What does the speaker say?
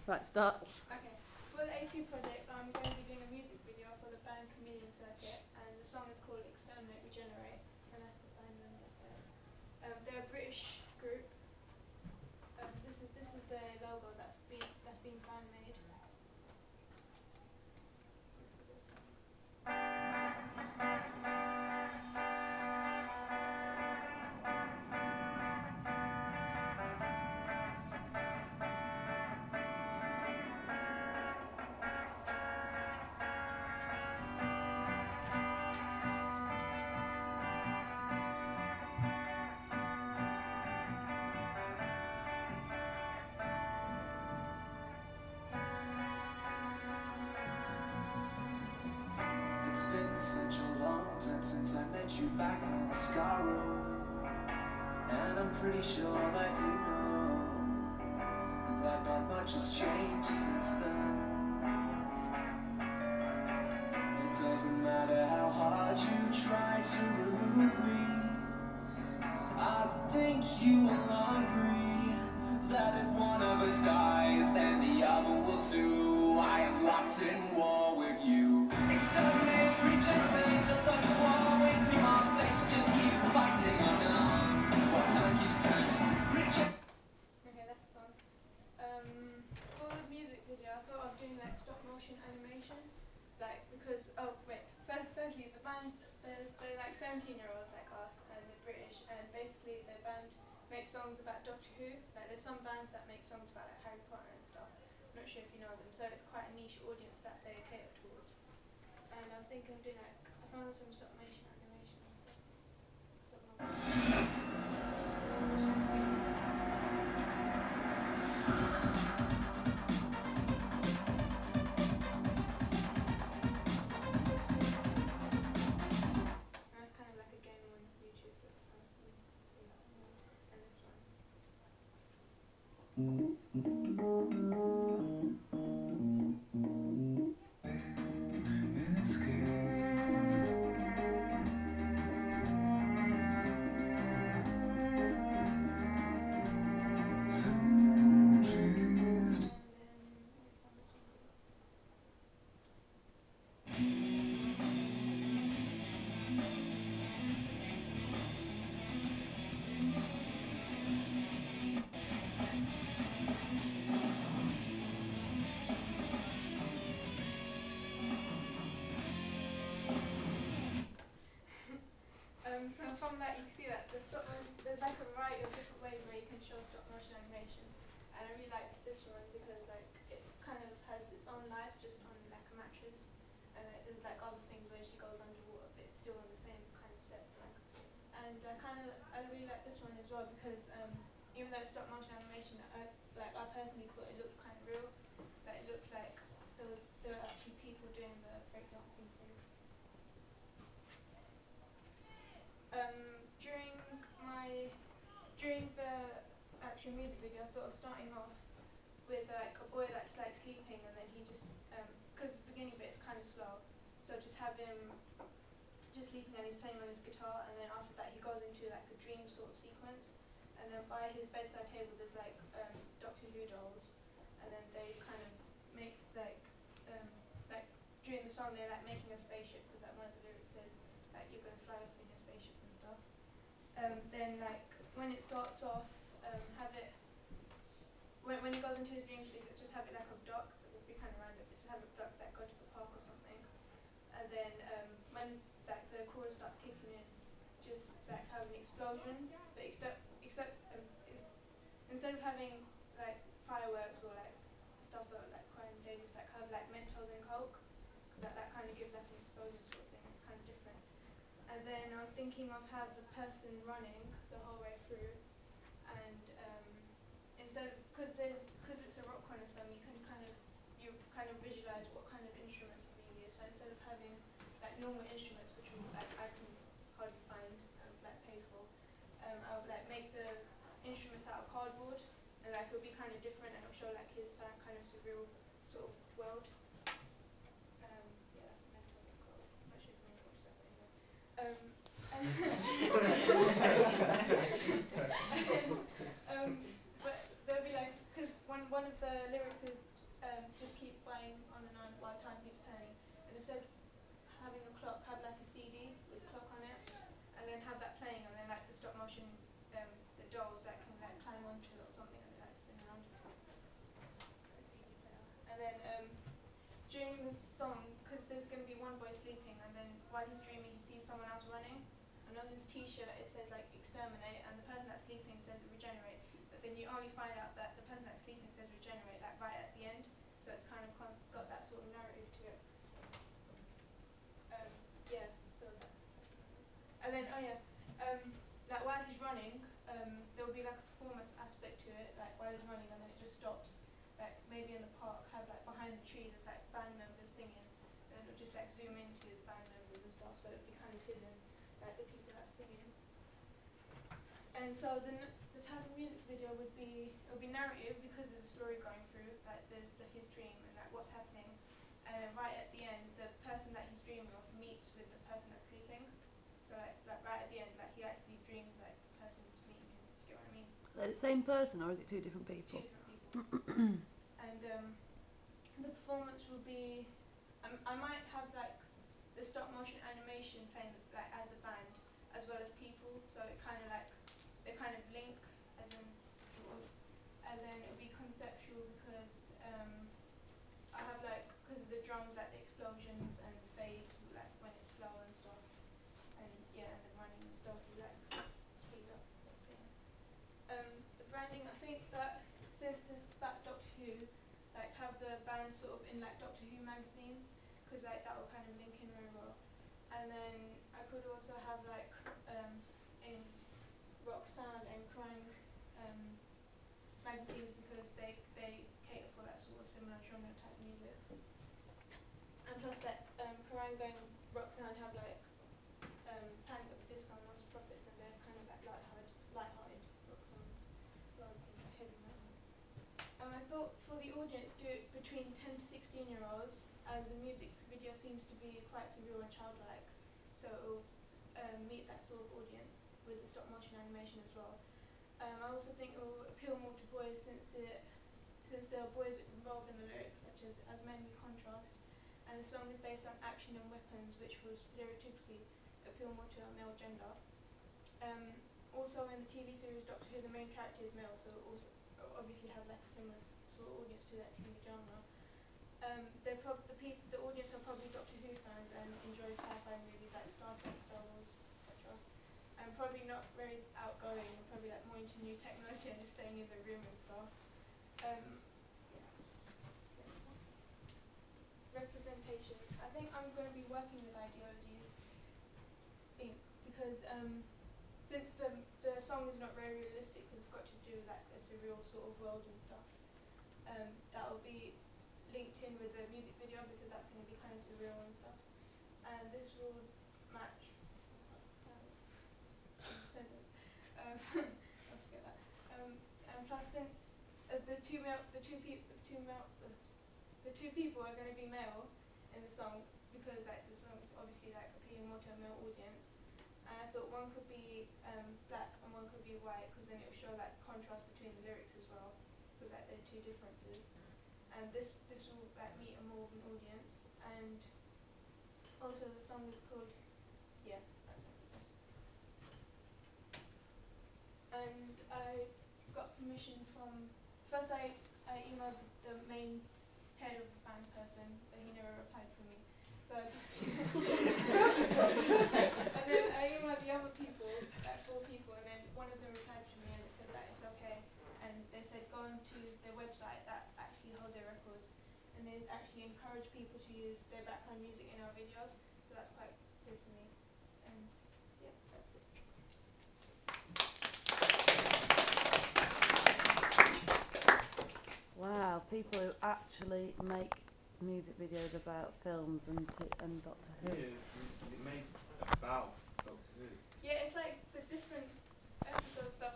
Right, start. Okay. For the A2 project, I'm going to be doing a music video for the band Chameleon Circuit, and the song is called Exterminate Regenerate, and that's the band members there. They're a British group. This is their logo that's been fan made. This is the song. It's been such a long time since I met you back in Scaro, and I'm pretty sure that you know that not much has changed since then. It doesn't matter how hard you try to remove me, I think you will agree that if one of us dies, then the other will too. I am locked in war with you. Exterminate, regenerate, I thought you always knew my things. Just keep fighting on, while time keeps turning. Okay, that's the song. For the music video, I thought of doing like stop motion animation, like because firstly the band they're like 17-year-olds like us, and they're British, and basically their band makes songs about Doctor Who. Like there's some bands that make songs about like Harry Potter and stuff. I'm not sure if you know them, so it's quite a niche audience that they cater towards. And I was thinking of doing like, I found some stop motion animation and stuff. Stop motion. And that's kind of like a game on YouTube. And this one. So from that you can see that there's like a variety of different ways where you can show stop motion animation, and I really like this one because like it kind of has its own life just on like a mattress, and there's like other things where she goes underwater but it's still on the same kind of set. And I really like this one as well because even though it's stop motion animation, I personally thought it looked kind of real. That it looked like there were actually people doing the breakdancing thing. During the actual music video, I thought of starting off with like a boy that's like sleeping, and then he just because the beginning bit is kind of slow, so just have him just sleeping and he's playing on his guitar, and then after that he goes into like a dream sort of sequence, and then by his bedside table there's like Doctor Who dolls, and then they kind of make like during the song they're like making a spaceship, because like one of the lyrics says like you're going to fly off in your spaceship and stuff. Then like when it starts off, have it when it goes into his dream sequence, just have it like of ducks. It would be kind of random, but just have it ducks that go to the park or something. And then when like the chorus starts kicking in, just like have an explosion, but instead of having like fireworks or like stuff that are like quite dangerous, like have like Mentos and Coke, because that kind of gives like an explosion sort of thing. It's kind of different. And then I was thinking of have the person running the whole way through, and because it's a rock kind of song, you kind of visualize what kind of instruments are being used. So instead of having like normal instruments, which like I can hardly find like pay for, I would like make the instruments out of cardboard, and like it would be kind of different, and it would show like his kind of surreal sort of world. Yeah, that's a mental quote. I should have watched that, but anyway. But there'll be like, because one of the lyrics is just keep buying on and on while time keeps turning. And instead of having a clock, have like a CD with a clock on it, and then have that playing, and then like the stop motion, the dolls that can like climb onto it or something, and then like spin around. CD player. And then during this song, because there's going to be one boy sleeping, and then while he's dreaming, he sees someone else running. And on his T-shirt, it says like exterminate, and the person that's sleeping says regenerate. But then you only find out that the person that's sleeping says regenerate like right at the end. So it's kind of got that sort of narrative to it. Yeah. So that's. And then like while he's running, there will be like a performance aspect to it. Like while he's running, and then it just stops. Like maybe in the park, have like behind the tree, there's like band members singing, and then it'll just like zoom into the band members and stuff. So it'll be kind of hidden, like the people that's singing. And so the type of music video would be, it'll be narrative because there's a story going through, like his dream and like what's happening. And then right at the end, the person that he's dreaming of meets with the person that's sleeping. So like right at the end, like he actually dreams like the person's meeting him. Do you get what I mean? Like the same person, or is it two different people? Two different people. And the performance will be, I might have like the stop motion animation playing like as a band, as well as people. So it kind of like they kind of link, as in sort of, and then it'll be conceptual because I have like, because of the drums, like the explosions and the fades, like when it's slow and stuff, and yeah, and the running and stuff will like speed up. Yeah. The branding, I think that since it's back Doctor Who, like have the band sort of in like Doctor Who magazines, because like that will kind of link in very well. And then I could also have like in Roxanne and Kerrang magazines, because they cater for that sort of similar genre type music. And plus like Kerrang and Roxanne have like Panic at the Disco and Lost Profits, and they're kind of like light-hearted rock songs rather than like heavy metal. I thought for the audience, do it between 10 to 16-year-olds, as the music video seems to be quite surreal and childlike, so it will meet that sort of audience with the stop motion animation as well. I also think it will appeal more to boys, since there are boys involved in the lyrics, such as Men We Contrast, and the song is based on action and weapons, which will stereotypically appeal more to a male gender. Also in the TV series Doctor Who, the main character is male, so also obviously have like a similar sort of audience to that TV genre. The audience are probably Doctor Who fans and enjoy sci-fi movies like Star Trek, Star Wars, etc. And probably not very outgoing, probably like more into new technology and just staying in the room and stuff. Yeah. Representation. I think I'm going to be working with ideologies, because since the song is not very realistic, because it's got to do with like a surreal sort of world and stuff, that will be linked in with the music video, because that's going to be kind of surreal and stuff. And this will match. I'll just get that. And plus, since the two people are going to be male in the song, because like the song is obviously like appealing more to a male audience, and I thought one could be black and one could be white, because then it will show like contrast between the lyrics as well, because like there are two differences. And this will like meet a more of an audience. And also the song is called, yeah, that sounds good. And I got permission from, first I emailed the main head of the band person, but he never replied for me. So I just and then I emailed the other people, like 4 people, and then one of them replied to me and it said that it's okay. And they said go on to their website that actually hold their records, and they actually encourage people to use their background music in our videos, so that's quite good for me. And yeah, that's it. Wow, people who actually make music videos about films and Doctor Who. Yeah, is it made about Doctor Who? Yeah, it's like the different episode stuff.